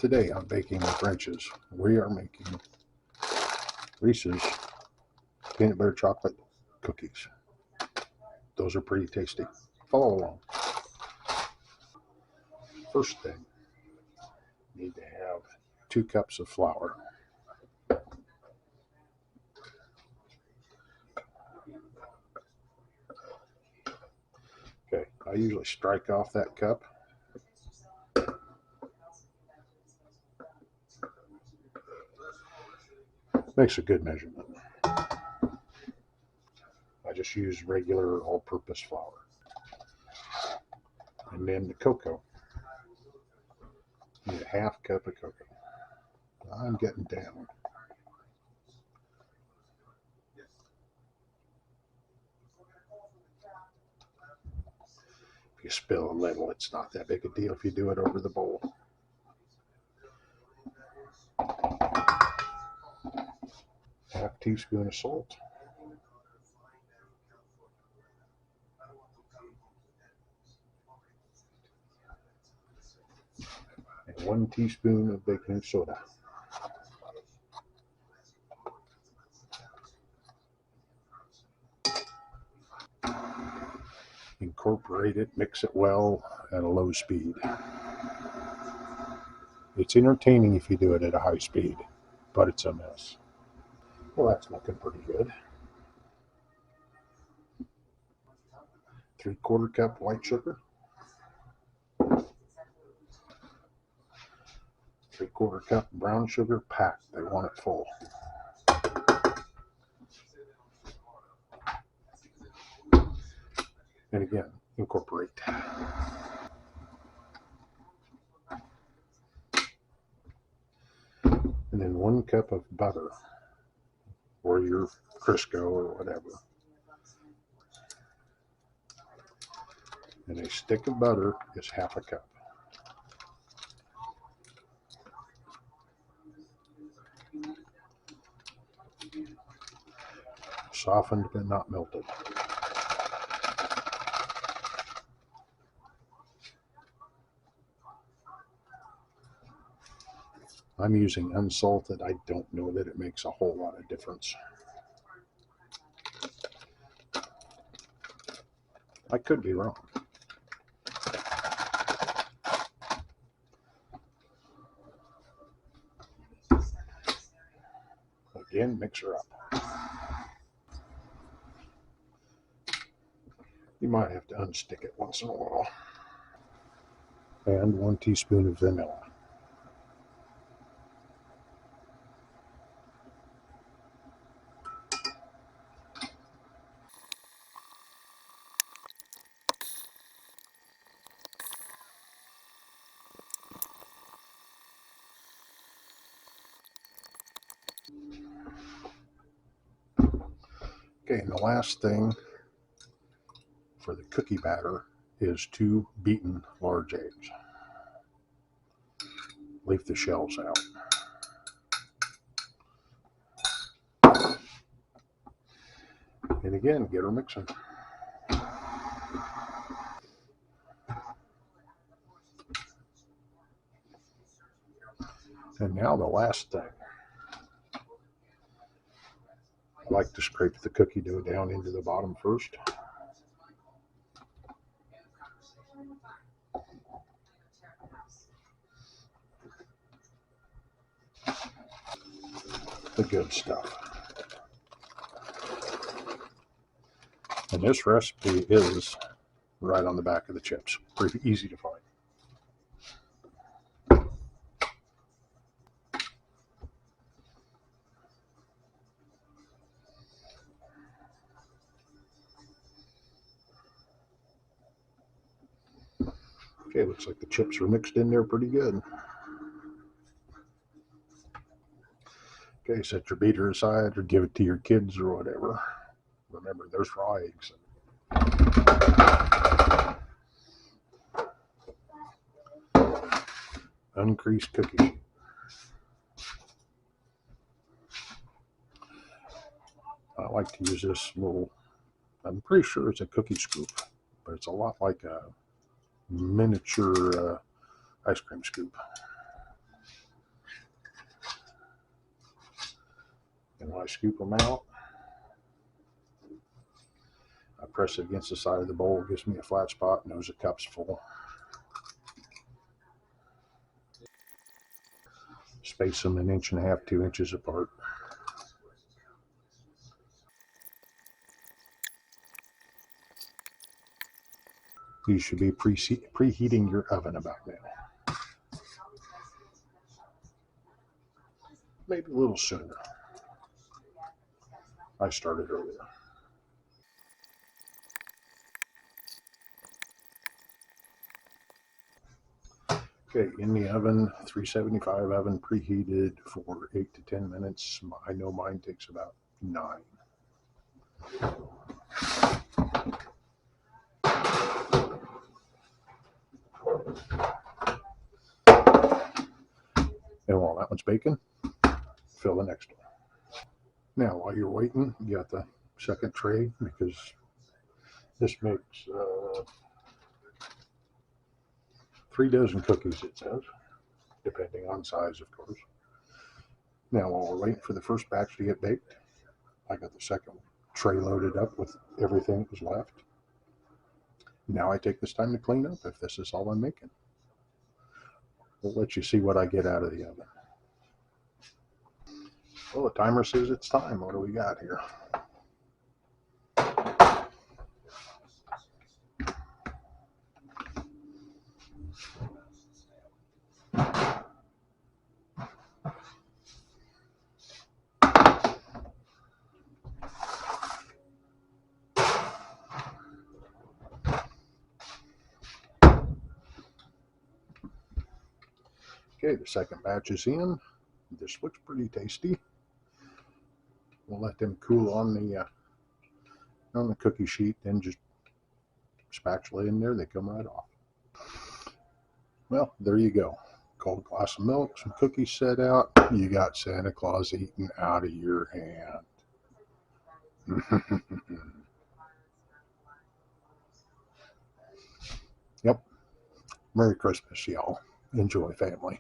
Today on Baking with Wrenches, we are making Reese's peanut butter chocolate cookies. Those are pretty tasty. Follow along. First thing, you need to have 2 cups of flour. Okay, I usually strike off that cup. Makes a good measurement. I just use regular all-purpose flour. And then the cocoa. You need a 1/2 cup of cocoa. I'm getting down. If you spill a little, it's not that big a deal if you do it over the bowl. Half teaspoon of salt. And 1 teaspoon of baking soda. Incorporate it, mix it well at a low speed. It's entertaining if you do it at a high speed, but it's a mess. Well, that's looking pretty good. 3/4 cup white sugar. 3/4 cup brown sugar packed. They want it full. And again, incorporate. And then 1 cup of butter, or your Crisco or whatever. And a stick of butter is 1/2 cup. Softened but not melted. I'm using unsalted. I don't know that it makes a whole lot of difference. I could be wrong. Again, mix her up. You might have to unstick it once in a while. And 1 teaspoon of vanilla. Okay, and the last thing for the cookie batter is 2 beaten large eggs. Leave the shells out. And again, get her mixing. And now the last thing. I like to scrape the cookie dough down into the bottom first. The good stuff. And this recipe is right on the back of the chips. Pretty easy to find. Okay, looks like the chips are mixed in there pretty good. Okay, set your beater aside or give it to your kids or whatever. Remember, there's raw eggs. Uncreased cookie sheet. I like to use this little, I'm pretty sure it's a cookie scoop, but it's a lot like a miniature ice cream scoop. And when I scoop them out, I press it against the side of the bowl. It gives me a flat spot, knows the cup's full. Space them 1.5 inches, 2 inches apart. You should be preheating your oven about now. Maybe a little sooner. I started earlier. Okay, in the oven, 375 oven, preheated for 8 to 10 minutes. I know mine takes about 9. And while that one's baking, fill the next one. Now, while you're waiting, you got the second tray, because this makes 3 dozen cookies, it says, depending on size, of course. Now, while we're waiting for the first batch to get baked, I got the second tray loaded up with everything that was left. Now I take this time to clean up if this is all I'm making. We'll let you see what I get out of the oven. Well, the timer says it's time. What do we got here? Okay, the second batch is in. This looks pretty tasty. We'll let them cool on the cookie sheet, then just spatula in there. They come right off. Well, there you go. Cold glass of milk, some cookies set out. You got Santa Claus eating out of your hand. Yep. Merry Christmas, y'all. Enjoy, family.